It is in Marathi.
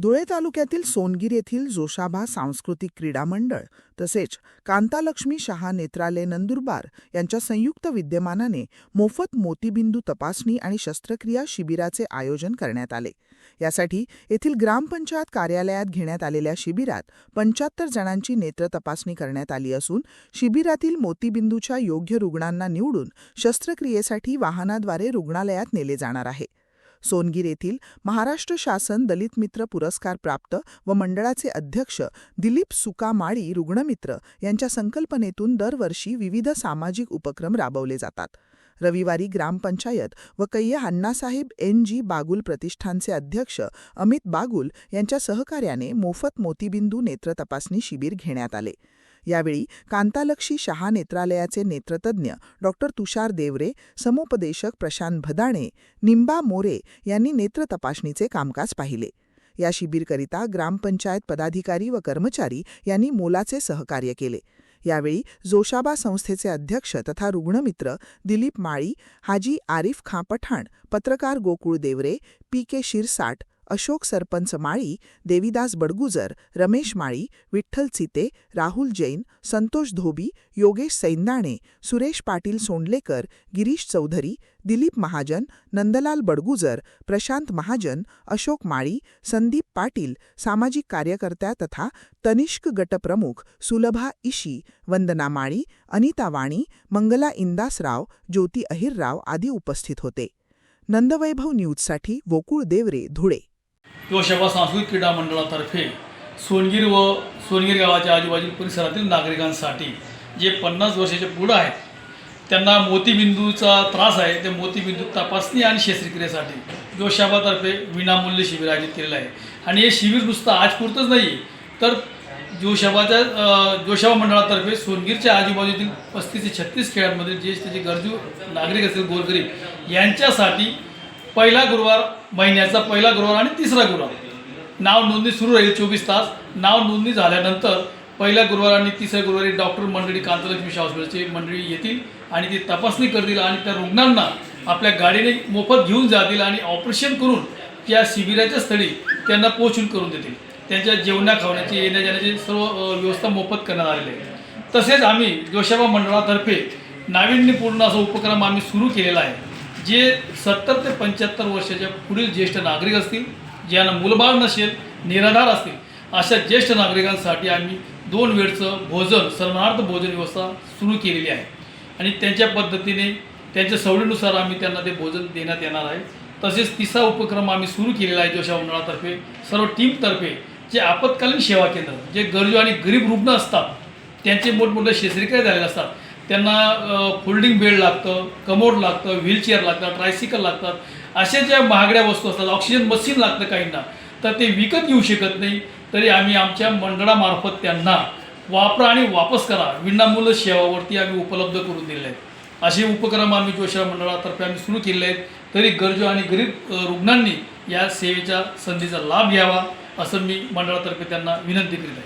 धुळे तालुक्यातील सोनगीर येथील जोशाबा सांस्कृतिक क्रीडा मंडळ तसेच कांतालक्ष्मी शहा नेत्रालय नंदुरबार यांच्या संयुक्त विद्यमानाने मोफत मोतीबिंदू तपासणी आणि शस्त्रक्रिया शिबिराचे आयोजन करण्यात आले। यासाठी येथील ग्रामपंचायत कार्यालयात घेण्यात आलेल्या शिबिरात 75 जणांची नेत्र तपासणी करण्यात आली असून शिबिरातील मोतीबिंदूच्या योग्य रुग्णांना निवडून शस्त्रक्रियेसाठी वाहनाद्वारे रुग्णालयात नेले जाणार आहे। सोनगीर येथील महाराष्ट्र शासन दलित मित्र पुरस्कार प्राप्त व मंडळाचे अध्यक्ष दिलीप सुकामाळी रुग्णमित्र यांच्या संकल्पनेतून दरवर्षी विविध सामाजिक उपक्रम राबवले जातात। रविवारी ग्रामपंचायत व कैया अण्णासाहेब NG बागुल प्रतिष्ठानचे अध्यक्ष अमित बागुल यांच्या सहकार्याने मोफत मोतीबिंदू नेत्र तपासणी शिबिर घेण्यात आले। यावेळी कांतालक्ष्मी शहा नेत्रालयाचे नेत्रतज्ञ डॉ. तुषार देवरे, समुपदेशक प्रशांत भदाणे, निंबा मोरे यांनी नेत्र तपासणीचे कामकाज पाहिले। या शिबिरकरिता ग्रामपंचायत पदाधिकारी व कर्मचारी यांनी मोलाचे सहकार्य केले। यावेळी जोशाबा संस्थेचे अध्यक्ष तथा रुग्णमित्र दिलीप माळी, हाजी आरिफ खां पठाण, पत्रकार गोकुळ देवरे, PK शिरसाट, अशोक सरपंच माळी, देवीदास बडगुजर, रमेश माळी, विठ्ठल चिते, राहुल जैन, संतोष धोबी, योगेश सैंदाणे, सुरेश पाटील सोंडलेकर, गिरीश चौधरी, दिलीप महाजन, नंदलाल बडगुजर, प्रशांत महाजन, अशोक माळी, संदीप पाटील, सामाजिक कार्यकर्त्या तथा तनिष्क गटप्रमुख सुलभा इशी, वंदना माळी, अनिता वाणी, मंगला इंदासराव, ज्योती अहिरराव आदी उपस्थित होते। नंदवैभव न्यूजसाठी गोकुळ देवरे, धुळे। जोशाबा सांस्कृतिक क्रीडा मंडळातर्फे सोनगीर गावाच्या आजूबाजूच्या परिसरातील नागरिकांसाठी जे 50 वर्षाच्या पुढे आहेत त्यांना मोतीबिंदूचा त्रास आहे, ते मोतीबिंदू तपासणी आणि शस्त्रक्रियेसाठी जोशाबातर्फे विनामूल्य शिबिर आयोजित केलेलं आहे। आणि हे शिबिर नुसतं आजपुरतंच नाही तर जोशाबा मंडळातर्फे सोनगीरच्या आजूबाजूतील 35 ते 36 खेड्यांमध्ये जे त्याचे गरजू नागरिक असतील गोरगरीब यांच्यासाठी पहिला गुरुवार, महिन्याचा पहिला गुरुवार आणि तिसरा गुरुवार नाव नोंदणी सुरू राहील 24 तास। नाव नोंदणी झाल्यानंतर पहिल्या गुरुवार आणि तिसऱ्या गुरुवारी डॉक्टर मंडळी कांतालक्ष्मी शहा हॉस्पिटलची मंडळी येतील आणि ती तपासणी करतील आणि त्या रुग्णांना आपल्या गाडीने मोफत घेऊन जातील आणि ऑपरेशन करून त्या शिबिराच्या स्थळी त्यांना पोहोचून करून देतील। त्यांच्या जेवणा खावण्याची येण्या जाण्याची सर्व व्यवस्था मोफत करण्यात आलेली आहे। तसेच आम्ही जोशाबा मंडळातर्फे नाविन्यपूर्ण असा उपक्रम आम्ही सुरू केलेला आहे। जे 70 ते 75 वर्षाच्या पुढील ज्येष्ठ नागरिक असतील, ज्यांना मुलबाळ नसेल, निराधार असतील, अशा ज्येष्ठ नागरिकांसाठी आम्ही 2 वेळचं भोजन, सन्मानार्थ भोजन व्यवस्था सुरू केलेली आहे आणि त्यांच्या पद्धतीने त्यांच्या सवडीनुसार आम्ही त्यांना ते भोजन देण्यात येणार आहे। तसेच तिसरा उपक्रम आम्ही सुरू केलेला आहे जोशाबा मंडळातर्फे सर्व टीमतर्फे जे आपत्कालीन सेवा केंद्र, जे गरजू आणि गरीब रुग्ण असतात, त्यांचे मोठमोठे शस्त्रक्रिया झालेले असतात, त्यांना फोल्डिंग बेड लागतं, कमोड लागतं, व्हीलचेअर लागतात, ट्रायसिकल लागतात, अशा ज्या महागड्या वस्तू असतात, ऑक्सिजन मशीन लागतं काहींना, तर ते विकत घेऊ शकत नाही, तरी आम्ही आमच्या मंडळामार्फत त्यांना वापरा आणि वापस करा विनामूल्य सेवावरती आम्ही उपलब्ध करून दिलेले आहेत। असे उपक्रम आम्ही जोशाबा मंडळातर्फे आम्ही सुरू केले आहेत, तरी गरजू आणि गरीब रुग्णांनी या सेवेच्या संधीचा लाभ घ्यावा असं मी मंडळातर्फे त्यांना विनंती करीत आहे।